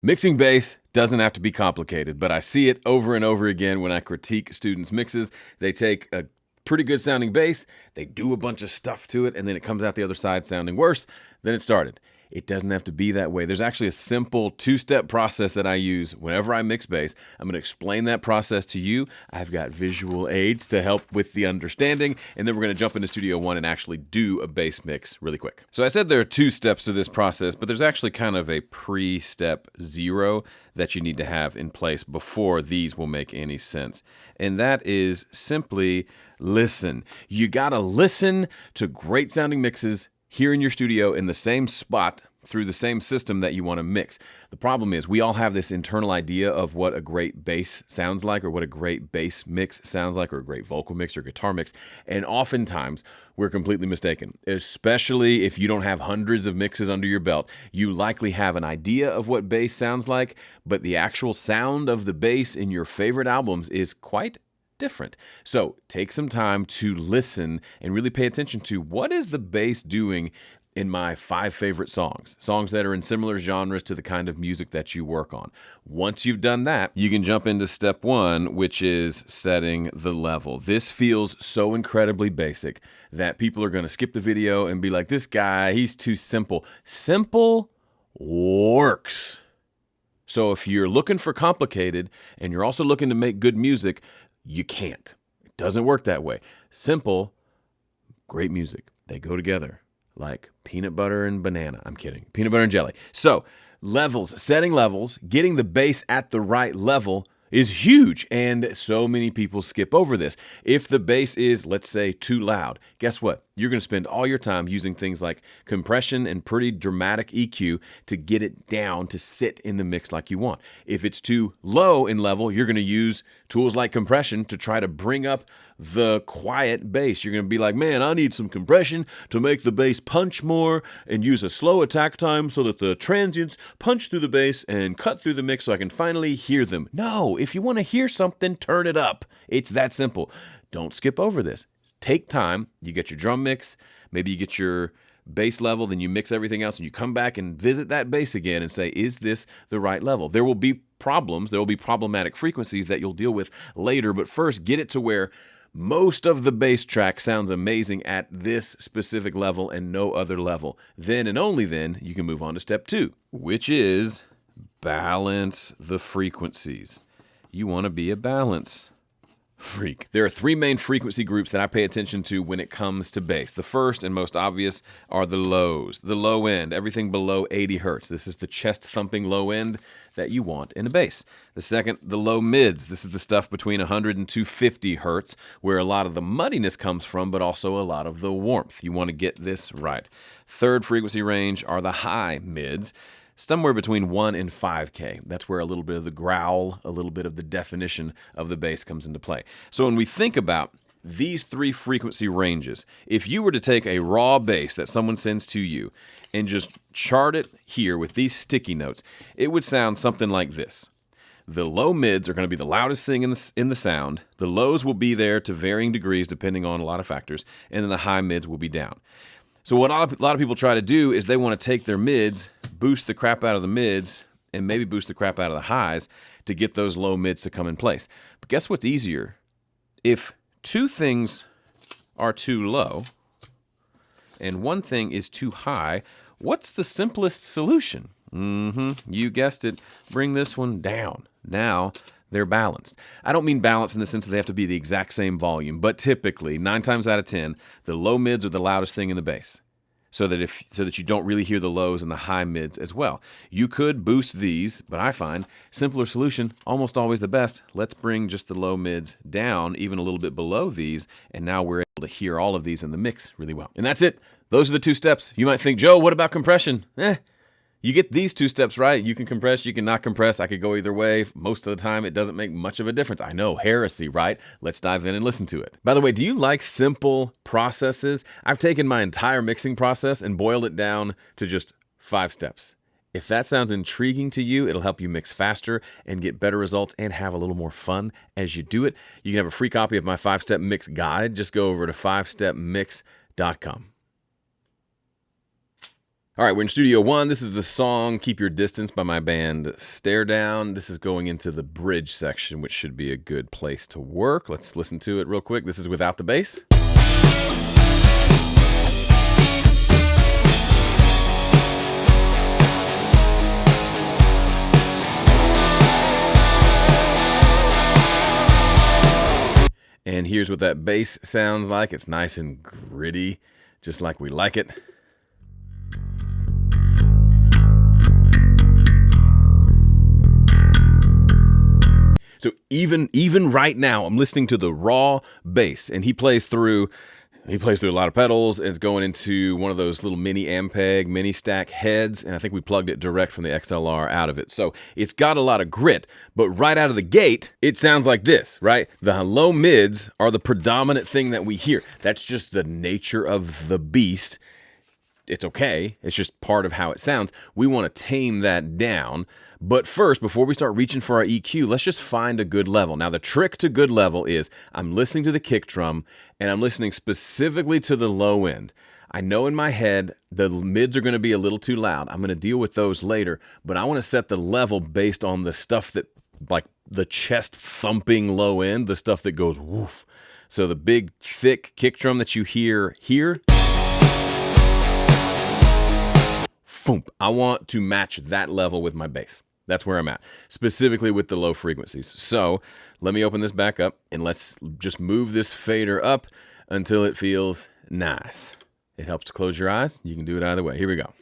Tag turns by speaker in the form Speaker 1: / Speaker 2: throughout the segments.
Speaker 1: Mixing bass doesn't have to be complicated, but I see it over and over again when I critique students' mixes. They take a pretty good sounding bass, they do a bunch of stuff to it, and then it comes out the other side sounding worse than it started. It doesn't have to be that way. There's actually a simple two-step process that I use whenever I mix bass. I'm going to explain that process to you. I've got visual aids to help with the understanding, and then we're going to jump into Studio One and actually do a bass mix really quick. So I said there are two steps to this process, but there's actually kind of a pre-step 0 that you need to have in place before these will make any sense. And that is simply listen. You got to listen to great sounding mixes here in your studio in the same spot through the same system that you want to mix. The problem is we all have this internal idea of what a great bass sounds like, or what a great bass mix sounds like, or a great vocal mix or guitar mix. And oftentimes we're completely mistaken, especially if you don't have hundreds of mixes under your belt. You likely have an idea of what bass sounds like, but the actual sound of the bass in your favorite albums is quite different. So take some time to listen and really pay attention to what is the bass doing in my 5 favorite songs that are in similar genres to the kind of music that you work on. Once you've done that, you can jump into step 1, which is setting the level. This feels so incredibly basic that people are going to skip the video and be like, this guy, he's too simple. Simple works. So if you're looking for complicated and you're also looking to make good music, you can't. It doesn't work that way. Simple, great music. They go together like peanut butter and banana. I'm kidding. Peanut butter and jelly. So levels, setting levels, getting the bass at the right level is huge, and so many people skip over this. If the bass is, let's say, too loud, guess what? You're going to spend all your time using things like compression and pretty dramatic EQ to get it down to sit in the mix like you want. If it's too low in level, you're going to use tools like compression to try to bring up the quiet bass. You're going to be like, man, I need some compression to make the bass punch more, and use a slow attack time so that the transients punch through the bass and cut through the mix so I can finally hear them. No, if you want to hear something, turn it up. It's that simple. Don't skip over this. Take time. You get your drum mix. Maybe you get your bass level, then you mix everything else, and you come back and visit that bass again and say, is this the right level? There will be problems. There will be problematic frequencies that you'll deal with later, but first get it to where most of the bass track sounds amazing at this specific level and no other level. Then and only then you can move on to step 2, which is balance the frequencies. You want to be a balance freak. There are 3 main frequency groups that I pay attention to when it comes to bass. The first and most obvious are the lows, the low end, everything below 80 hertz. This is the chest-thumping low end that you want in a bass. The second, the low mids. This is the stuff between 100 and 250 hertz, where a lot of the muddiness comes from, but also a lot of the warmth. You want to get this right. Third frequency range are the high mids, somewhere between 1 and 5K. That's where a little bit of the growl, a little bit of the definition of the bass comes into play. So when we think about these 3 frequency ranges, if you were to take a raw bass that someone sends to you and just chart it here with these sticky notes, it would sound something like this. The low mids are going to be the loudest thing in the sound. The lows will be there to varying degrees depending on a lot of factors, and then the high mids will be down. So what a lot of people try to do is they want to take their mids, boost the crap out of the mids, and maybe boost the crap out of the highs to get those low mids to come in place. But guess what's easier? If 2 things are too low and 1 thing is too high, what's the simplest solution? You guessed it. Bring this one down. Now they're balanced. I don't mean balanced in the sense that they have to be the exact same volume, but typically 9 times out of 10, the low mids are the loudest thing in the bass, so that you don't really hear the lows and the high mids as well. You could boost these, but I find simpler solution almost always the best. Let's bring just the low mids down, even a little bit below these, and now we're able to hear all of these in the mix really well. And that's it. Those are the 2 steps. You might think, Joe, what about compression? You get these 2 steps right. You can compress, you can not compress. I could go either way. Most of the time, it doesn't make much of a difference. I know, heresy, right? Let's dive in and listen to it. By the way, do you like simple processes? I've taken my entire mixing process and boiled it down to just 5 steps. If that sounds intriguing to you, it'll help you mix faster and get better results and have a little more fun as you do it. You can have a free copy of my 5-step mix guide. Just go over to 5stepmix.com. All right, we're in Studio One. This is the song Keep Your Distance by my band Stare Down. This is going into the bridge section, which should be a good place to work. Let's listen to it real quick. This is without the bass. And here's what that bass sounds like. It's nice and gritty, just like we like it. So even right now, I'm listening to the raw bass, and he plays through a lot of pedals. It's going into one of those little mini Ampeg, mini stack heads, and I think we plugged it direct from the XLR out of it. So it's got a lot of grit, but right out of the gate, it sounds like this, right? The low mids are the predominant thing that we hear. That's just the nature of the beast. It's okay. It's just part of how it sounds. We want to tame that down. But first, before we start reaching for our EQ, let's just find a good level. Now, the trick to good level is I'm listening to the kick drum, and I'm listening specifically to the low end. I know in my head the mids are going to be a little too loud. I'm going to deal with those later, but I want to set the level based on the stuff that, like the chest thumping low end, the stuff that goes woof. So the big, thick kick drum that you hear here, boom, I want to match that level with my bass. That's where I'm at, specifically with the low frequencies. So let me open this back up, and let's just move this fader up until it feels nice. It helps to close your eyes. You can do it either way. Here we go.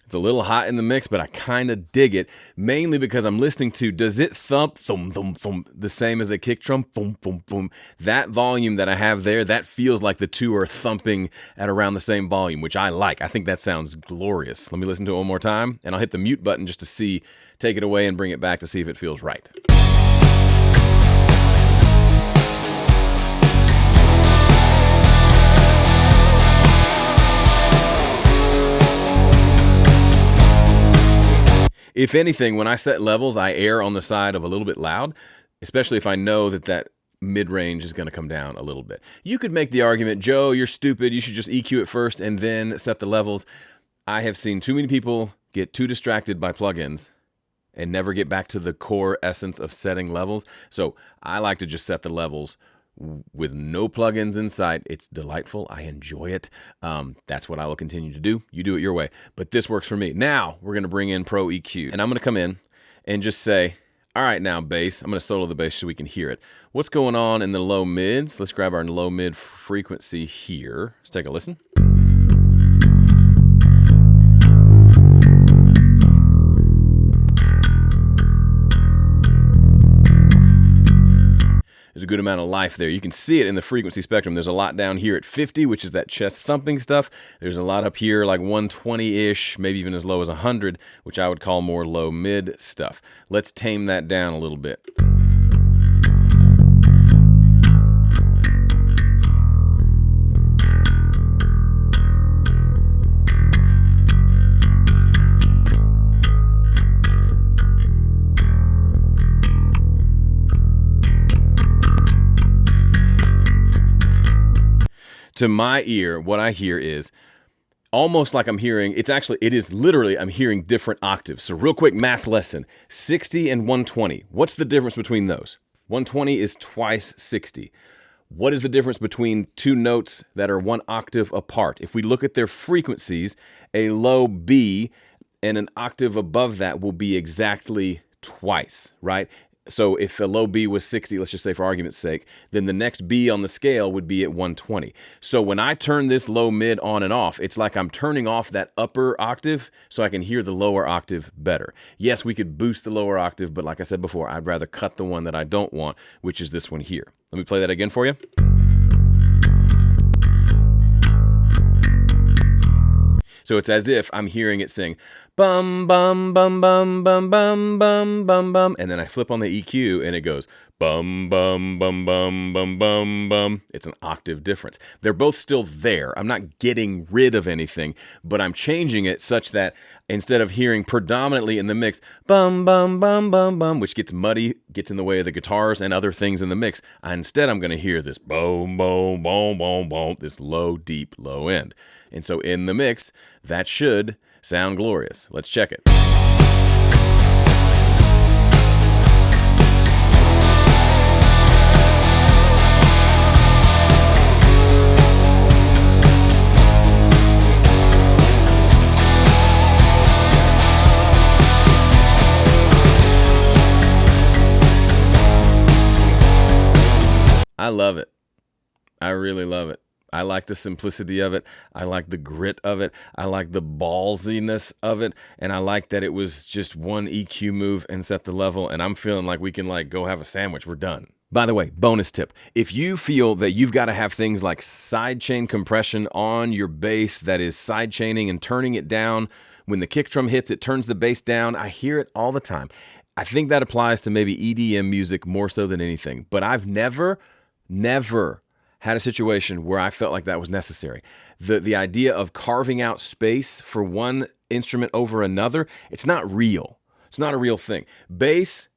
Speaker 1: It's a little hot in the mix, but I kind of dig it, mainly because I'm listening to, does it thump, thum, thum, thum, the same as the kick drum, boom, boom, boom. That volume that I have there, that feels like the two are thumping at around the same volume, which I like. I think that sounds glorious. Let me listen to it one more time, and I'll hit the mute button just to see, take it away and bring it back to see if it feels right. If anything, when I set levels, I err on the side of a little bit loud, especially if I know that mid-range is going to come down a little bit. You could make the argument, Joe, you're stupid. You should just EQ it first and then set the levels. I have seen too many people get too distracted by plugins and never get back to the core essence of setting levels. So I like to just set the levels with no plugins in sight. It's delightful. I enjoy it. That's what I will continue to do. You do it your way, but this works for me. Now we're going to bring in Pro EQ, and I'm going to come in and just say, all right, now bass, I'm going to solo the bass so we can hear it. What's going on in the low mids? Let's grab our low mid frequency here. Let's take a listen. There's a good amount of life there. You can see it in the frequency spectrum. There's a lot down here at 50, which is that chest thumping stuff. There's a lot up here like 120-ish, maybe even as low as 100, which I would call more low mid stuff. Let's tame that down a little bit. To my ear, what I hear is almost like I'm hearing, it is literally, I'm hearing different octaves. So real quick math lesson, 60 and 120. What's the difference between those? 120 is twice 60. What is the difference between two notes that are one octave apart? If we look at their frequencies, a low B and an octave above that will be exactly twice, right? So if a low B was 60, let's just say for argument's sake, then the next B on the scale would be at 120. So when I turn this low mid on and off, it's like I'm turning off that upper octave so I can hear the lower octave better. Yes, we could boost the lower octave, but like I said before, I'd rather cut the one that I don't want, which is this one here. Let me play that again for you. So it's as if I'm hearing it sing bum bum bum bum bum bum bum bum bum, and then I flip on the EQ and it goes bum bum bum bum bum bum bum. It's an octave difference. They're both still there. I'm not getting rid of anything, but I'm changing it such that instead of hearing predominantly in the mix bum bum bum bum bum, which gets muddy, gets in the way of the guitars and other things in the mix, instead I'm going to hear this boom boom boom boom boom, this low, deep, low end. And so in the mix, that should sound glorious. Let's check it. I love it. I really love it. I like the simplicity of it. I like the grit of it. I like the ballsiness of it. And I like that it was just one EQ move and set the level. And I'm feeling like we can go have a sandwich. We're done. By the way, bonus tip. If you feel that you've got to have things like sidechain compression on your bass that is sidechaining and turning it down, when the kick drum hits, it turns the bass down. I hear it all the time. I think that applies to maybe EDM music more so than anything. But I've never had a situation where I felt like that was necessary. The idea of carving out space for one instrument over another, it's not real. It's not a real thing. Bass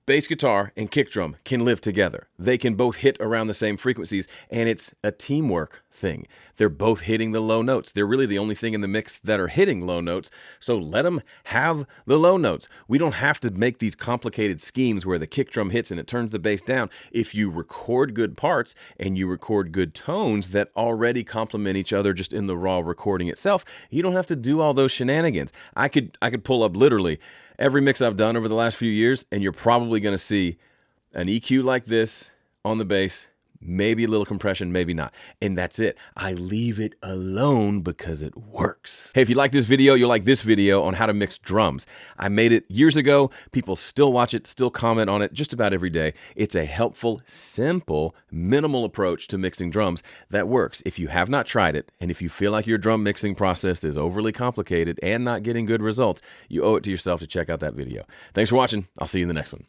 Speaker 1: guitar, and kick drum can live together. They can both hit around the same frequencies, and it's a teamwork thing. They're both hitting the low notes. They're really the only thing in the mix that are hitting low notes, so let them have the low notes. We don't have to make these complicated schemes where the kick drum hits and it turns the bass down. If you record good parts and you record good tones that already complement each other just in the raw recording itself, you don't have to do all those shenanigans. I could pull up literally every mix I've done over the last few years, and you're probably going to see an EQ like this on the bass, maybe a little compression, maybe not. And that's it. I leave it alone because it works. Hey, if you like this video, you'll like this video on how to mix drums. I made it years ago. People still watch it, still comment on it just about every day. It's a helpful, simple, minimal approach to mixing drums that works. If you have not tried it, and if you feel like your drum mixing process is overly complicated and not getting good results, you owe it to yourself to check out that video. Thanks for watching. I'll see you in the next one.